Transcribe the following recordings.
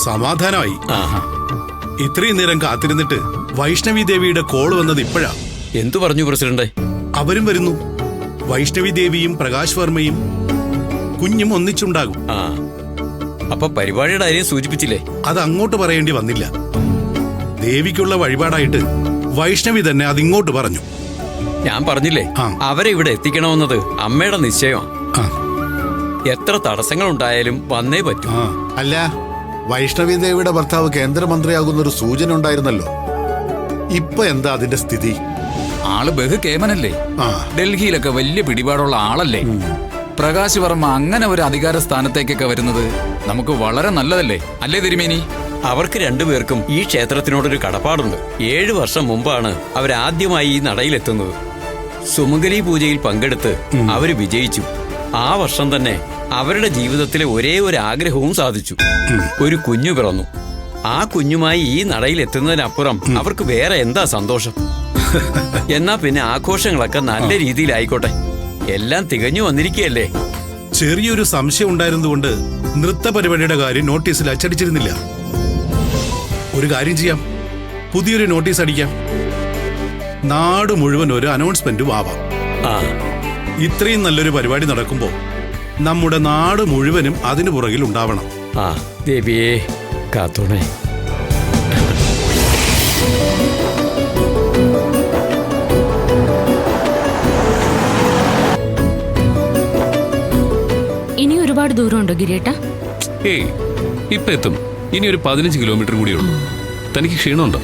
സമാധാനമായി. ഇത്രയും നേരം കാത്തിരുന്നിട്ട് വൈഷ്ണവി ദേവിയുടെ കോള് വന്നത് ഇപ്പോഴാ. എന്തു പറഞ്ഞു പ്രസിഡന്റ്? അവരും വരുന്നു. വൈഷ്ണവി ദേവിയും പ്രകാശ് വർമ്മയും കുഞ്ഞും ഒന്നിച്ചുണ്ടാകും. അപ്പൊ പരിപാടിയുടെ കാര്യം സൂചിപ്പിച്ചില്ലേ? അത് അങ്ങോട്ട് പറയേണ്ടി വന്നില്ല. ദേവിക്കുള്ള വഴിപാടായിട്ട് വൈഷ്ണവി തന്നെ അതിങ്ങോട്ട് പറഞ്ഞു. ഞാൻ പറഞ്ഞില്ലേ, അവരെ ഇവിടെ എത്തിക്കണമെന്നത് അമ്മയുടെ നിശ്ചയമാണ്. എത്ര തടസ്സങ്ങൾ ഉണ്ടായാലും വന്നേ പറ്റൂ. അല്ല, വൈഷ്ണവി ദേവിയുടെ ഭർത്താവ് കേന്ദ്രമന്ത്രിയാകുന്നൊരു സൂചന ഉണ്ടായിരുന്നല്ലോ. ഇപ്പൊ എന്താ അതിന്റെ സ്ഥിതി? ആള് ബഹുകേമനല്ലേ, ഡൽഹിയിലൊക്കെ വലിയ പിടിപാടുള്ള ആളല്ലേ. പ്രകാശ് വർമ്മ അങ്ങനെ ഒരു അധികാര സ്ഥാനത്തേക്കൊക്കെ വരുന്നത് നമുക്ക് വളരെ നല്ലതല്ലേ, അല്ലേ തിരുമേനി? അവർക്ക് രണ്ടുപേർക്കും ഈ ക്ഷേത്രത്തിനോടൊരു കടപ്പാടുണ്ട്. 7 വർഷം മുമ്പാണ് അവരാദ്യമായി ഈ നടയിലെത്തുന്നത്. സുമംഗലി പൂജയിൽ പങ്കെടുത്ത് അവര് വിജയിച്ചു. ആ വർഷം തന്നെ അവരുടെ ജീവിതത്തിലെ ഒരേ ഒരു ആഗ്രഹവും സാധിച്ചു. ഒരു കുഞ്ഞു പിറന്നു. ആ കുഞ്ഞുമായി ഈ നടയിൽ എത്തുന്നതിനപ്പുറം അവർക്ക് വേറെ എന്താ സന്തോഷം? എന്നാ പിന്നെ ആഘോഷങ്ങളൊക്കെ നല്ല രീതിയിലായിക്കോട്ടെ. എല്ലാം തികഞ്ഞു വന്നിരിക്കുകയല്ലേ. ചെറിയൊരു സംശയം ഉണ്ടായിരുന്നുകൊണ്ട് നൃത്ത പരിപാടിയുടെ കാര്യം നോട്ടീസിൽ അച്ചടിച്ചിരുന്നില്ല. ഒരു കാര്യം ചെയ്യാം, പുതിയൊരു നോട്ടീസ് അടിക്കാം. നാട് മുഴുവൻ ഒരു അനൗൺസ്മെന്റും ആവാം. ഇത്രയും നല്ലൊരു പരിപാടി നടക്കുമ്പോ നമ്മുടെ നാട് മുഴുവനും അതിനു പുറകിൽ ഉണ്ടാവണം. ദേവിയേ കാത്തോണേ. ഇനി ഒരുപാട് ദൂരമുണ്ടോ ഗിരിയേട്ടാ? ഏയ്, ഇപ്പൊ എത്തും. ഇനി ഒരു 15 കിലോമീറ്റർ കൂടിയുള്ളൂ. തനിക്ക് ക്ഷീണമുണ്ടോ?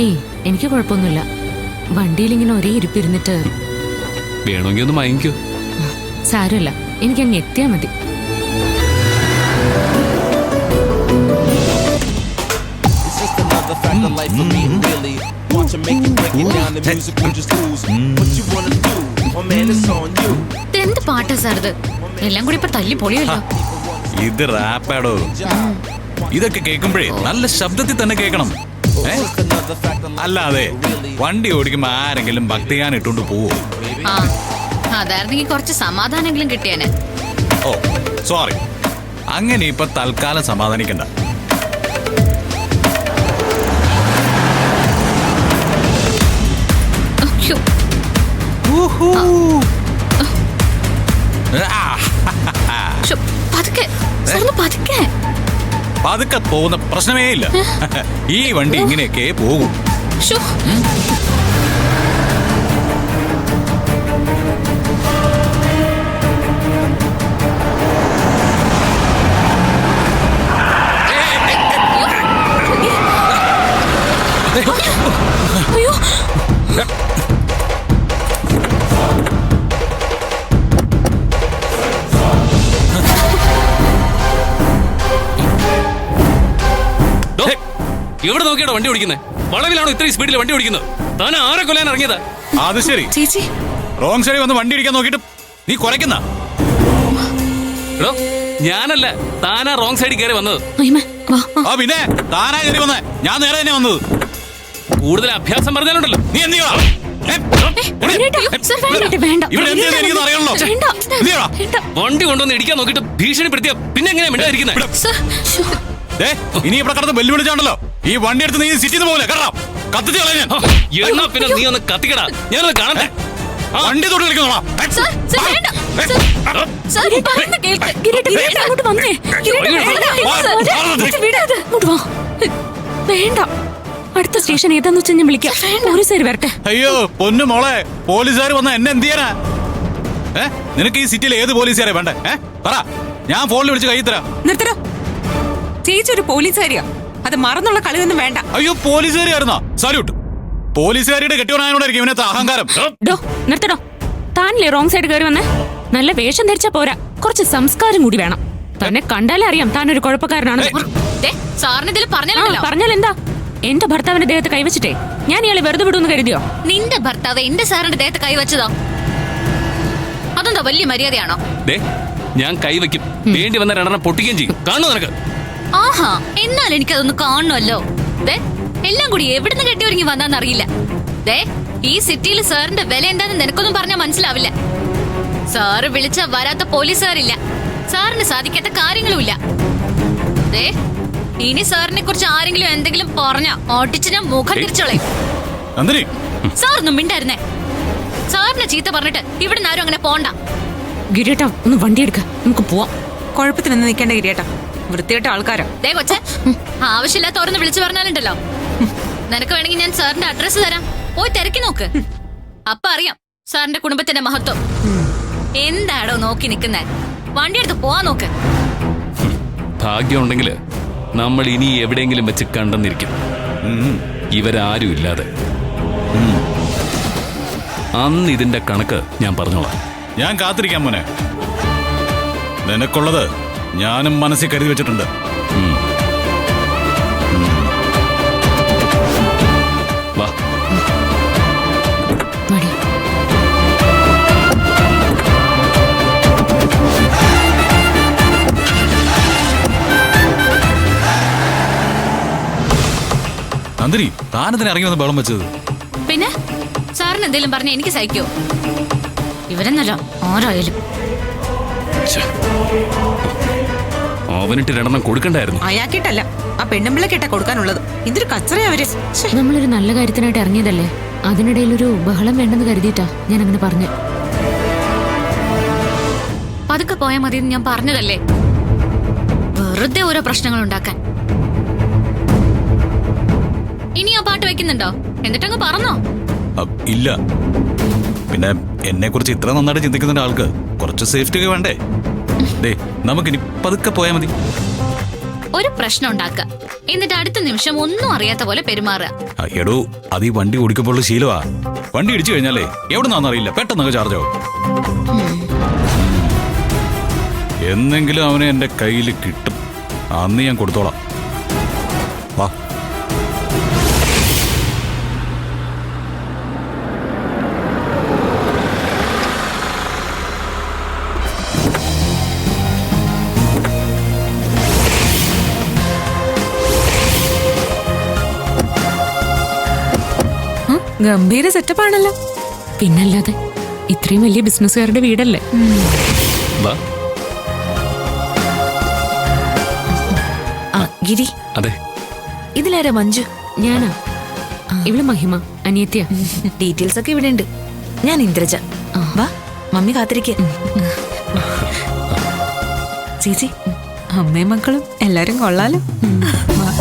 ഏയ്, എനിക്ക് കുഴപ്പമൊന്നുമില്ല. വണ്ടിയിൽ ഇങ്ങനെ ഒരേ ഇരിപ്പിരുന്നിട്ട്. വേണമെങ്കിൽ ഒന്ന് മയങ്ങിക്കോ. സാരമില്ല, എനിക്ക് അങ്ങ് എത്തിയാ മതി. എന്ത് പാട്ടാ സാർ ഇത്? എല്ലാം കൂടി ഇപ്പൊ തല്ലി പൊളിയല്ലോ. ഇത് റാപ്പാടോ. ഇതൊക്കെ കേൾക്കുമ്പോഴേ നല്ല ശബ്ദത്തിൽ തന്നെ കേൾക്കണം. അല്ലാതെ വണ്ടി ഓടിക്കുമ്പോ ആരെങ്കിലും ഭക്തിഗാനം ഇട്ടുകൊണ്ട് പോവോ? അതായിരുന്നെങ്കിൽ കുറച്ച് സമാധാനെങ്കിലും കിട്ടിയേനെ. ഓ സോറി, അങ്ങനെ ഇപ്പൊ തൽക്കാലം സമാധാനിക്കണ്ട. പതുക്കെ പോകുന്ന പ്രശ്നമേ ഇല്ല. ഈ വണ്ടി ഇങ്ങനെയൊക്കെ പോകും. എവിടെ നോക്കിയാണോ വണ്ടി ഓടിക്കുന്നത്? വളവിലാണോ ഇത്രയും സ്പീഡിൽ വണ്ടി ഓടിക്കുന്നത്? താൻ ആരെ കൊല്ലാൻ ഇറങ്ങിയതാ? അത് ശരി, റോങ് സൈഡിൽ വന്ന് വണ്ടി ഇടിക്കാൻ നോക്കിട്ട് നീ കുറയ്ക്കുന്ന? ഞാനല്ല, താനാ റോങ് സൈഡിൽ കയറി വന്നത്. പിന്നെ താനാ കയറി വന്നേ, ഞാൻ നേരെ തന്നെ വന്നത്. കൂടുതൽ അഭ്യാസം പറഞ്ഞാലുണ്ടല്ലോ. നീ എന്ത് വണ്ടി കൊണ്ടുവന്ന് ഇടിക്കാൻ നോക്കിട്ട് ഭീഷണിപ്പെടുത്തിയ പിന്നെ എങ്ങനെയാ മിണ്ടായിരിക്കുന്നത്? ഇനി ഇവിടെ കടന്ന് വെല്ലുവിളിച്ചാണ്ടല്ലോ ഈ വണ്ടി എടുത്ത് നീ സിറ്റിന്ന് പോലെ കയറാം. കത്തിച്ച് കളയാ. പിന്നെ നീ ഒന്ന് കത്തിക്കടാ, ഞാനത് കാണട്ടെ. വണ്ടി തൊട്ട് കളിക്കുന്നോളാം. വേണ്ട, അടുത്ത സ്റ്റേഷൻ ഏതാന്ന് വെച്ചാൽ ഞാൻ വിളിക്കാം. പോലീസുകാർ വരട്ടെ. അയ്യോ പൊന്നു മോളെ, പോലീസുകാർ വന്ന എന്നെ എന്ത് ചെയ്യാനാ? നിനക്ക് ഈ സിറ്റിയിൽ ഏത് പോലീസുകാരെ വേണ്ടേ? പറ, ഞാൻ ഫോണിൽ വിളിച്ച് കൈ തരാം. നിർത്തടോ, ചേച്ചി ഒരു പോലീസുകാരിയാ. അത് മറന്നുള്ള കളിയൊന്നും വേണ്ട. അയ്യോ പോലീസുകാരിയായിരുന്നോ? സല്യൂട്ട്. പോലീസുകാരിയുടെ കെട്ടിയോനായോണ്ടായിരിക്കും ഇവനത്തെ അഹങ്കാരം. നിർത്തടോ, താനല്ലേ റോങ് സൈഡ് കയറി വന്നേ? നല്ല വേഷം ധരിച്ചാ പോരാ, കുറച്ച് സംസ്കാരം കൂടി വേണം. തന്നെ കണ്ടാലേ അറിയാം താനൊരു കുഴപ്പക്കാരനാണ്. പറഞ്ഞാൽ എന്താ? എന്റെ ഭർത്താവിന്റെ ദേഹത്ത് കൈവച്ചിട്ടേ ഞാൻ ഇയാളെ വെറുതെ വിടുമെന്ന് കരുതിയോ? നിന്റെ ഭർത്താവ് എന്റെ സാറിന്റെ ദേഹത്ത് കൈവച്ചതോ? അതെന്താ വലിയ മര്യാദയാണോ? ഞാൻ കൈവയ്ക്കും, വേണ്ടി വന്ന രണ്ടെണ്ണം പൊട്ടിക്കുകയും ചെയ്യും. കാണുന്നു നിനക്ക്? ആഹാ, എന്നാൽ എനിക്കതൊന്ന് കാണണമല്ലോ. എല്ലാം കൂടി എവിടുന്ന് കെട്ടിയൊരുങ്ങി വന്നാന്നറിയില്ല. ഈ സിറ്റിയിൽ സാറിന്റെ വില എന്താന്ന് നിനക്കൊന്നും പറഞ്ഞാൽ മനസ്സിലാവില്ല. സാറ് വിളിച്ച വരാത്ത പോലീസുകാരില്ല, സാറിന് സാധിക്കാത്ത കാര്യങ്ങളുമില്ല. ഇനി സാറിനെ കുറിച്ച് ആരെങ്കിലും എന്തെങ്കിലും പറഞ്ഞ ഓട്ടിച്ച് ഞാൻ മുഖം തിരിച്ചോളെ. നന്ദിനി സാറൊന്നും മിണ്ടായിരുന്നേ. സാറിനെ ചീത്ത പറഞ്ഞിട്ട് ഇവിടുന്ന് ആരും അങ്ങനെ പോണ്ട. ഗിരിയേട്ടാ ഒന്ന് വണ്ടി എടുക്ക, നമുക്ക് പോവാം. കുഴപ്പത്തിനൊന്നും നിൽക്കേണ്ട ഗിരിയേട്ടാ, വൃത്തികെട്ട ആൾക്കാരാ. ദേ കൊച്ചെ, ആവശ്യമില്ലാത്ത ഓരോന്ന് വിളിച്ചു പറഞ്ഞാലുണ്ടല്ലോ. നിനക്ക് വേണമെങ്കിൽ ഞാൻ സാറിന്റെ അഡ്രസ് തരാം, പോയി തിരക്കി നോക്ക്. അപ്പൊ അറിയാം സാറിന്റെ കുടുംബത്തിന്റെ മഹത്വം. എന്താടോ നോക്കി നിൽക്കുന്നേ? വണ്ടി എടുത്ത് പോവാൻ നോക്ക്. ഭാഗ്യം ഉണ്ടെങ്കിൽ നമ്മൾ ഇനി എവിടെയെങ്കിലും വെച്ച് കണ്ടെന്നിരിക്കും, ഇവരാരും ഇല്ലാതെ. അന്ന് ഇതിന്റെ കണക്ക് ഞാൻ പറഞ്ഞോളാം. ഞാൻ കാത്തിരിക്കാം മോനെ. നിനക്കുള്ളത് ഞാനും മനസ്സിൽ കരുതി വെച്ചിട്ടുണ്ട്. വാ. മടി. നന്ദിനി താനെന്തിനാ ഇറങ്ങി വന്ന് ബഹളം വെച്ചത്? പിന്നെ സാറിന് എന്തെങ്കിലും പറഞ്ഞ എനിക്ക് സഹിക്കോ? ഇവരെന്നല്ല ആരായാലും. അവനിട്ട് രണ്ടെണ്ണം കൊടുക്കണ്ടായിരുന്നു. അയാക്കിട്ടല്ല, ആ പെണ്ണുമ്പിള്ള കേട്ടാ കൊടുക്കാനുള്ളത്. ഇതൊരു കച്ചറ അവര്. ശ്ശെ. നമ്മളൊരു നല്ല കാര്യത്തിനായിട്ട് ഇറങ്ങിയതല്ലേ, അതിനിടയിൽ ഒരു ബഹളം വേണ്ടെന്ന് കരുതിയിട്ടാ ഞാൻ അങ്ങനെ പറഞ്ഞു. പതുക്കെ പോയാൽ മതി എന്ന് ഞാൻ പറഞ്ഞതല്ലേ, വെറുതെ ഓരോ പ്രശ്നങ്ങൾ ഉണ്ടാക്കാൻ. ഇനി ആ പാട്ട് വെക്കുന്നുണ്ടോ? എന്നിട്ടങ്ങ് പറഞ്ഞോ. ഇല്ല, പിന്നെ എന്നെ കുറിച്ച് ഇത്ര നന്നായിട്ട് ചിന്തിക്കുന്ന ആൾക്ക് കുറച്ച് സേഫ്റ്റി ഒക്കെ വേണ്ടേ? ദേ നമുക്കിനി പതുക്കെ പോയാൽ മതി. ഒരു പ്രശ്നം ഉണ്ടാക്കുക, എന്നിട്ട് അടുത്ത നിമിഷം ഒന്നും അറിയാത്ത പോലെ പെരുമാറുക. എടോ, അത് ഈ വണ്ടി ഓടിക്കുമ്പോഴുള്ള ശീലമാ. വണ്ടി ഇടിച്ചു കഴിഞ്ഞാലേ എവിടെ നിന്നാണെന്നറിയില്ല, പെട്ടെന്നൊക്കെ ചാർജ് ആവും. എന്നെങ്കിലും അവനെ എന്റെ കയ്യിൽ കിട്ടും, അന്ന് ഞാൻ കൊടുത്തോളാം. വാ. ഗംഭീര സെറ്റപ്പ് ആണല്ലോ. പിന്നല്ലാതെ ഇത്രയും വലിയ ബിസിനസ്സുകാരുടെ വീടല്ലേ. വാ. ഗിരി, അതെ. ഇതിലാരാ മഞ്ജു? ഞാനാ. ഇവിടെ മഹിമ, അനിയത്തിയ. ഡീറ്റെയിൽസ് ഒക്കെ ഇവിടെ ഉണ്ട്. ഞാൻ ഇന്ദ്രജ. വാ, മമ്മി കാത്തിരിക്ക. ചേച്ചി, അമ്മയും മക്കളും എല്ലാരും കൊള്ളാലോ. വാ.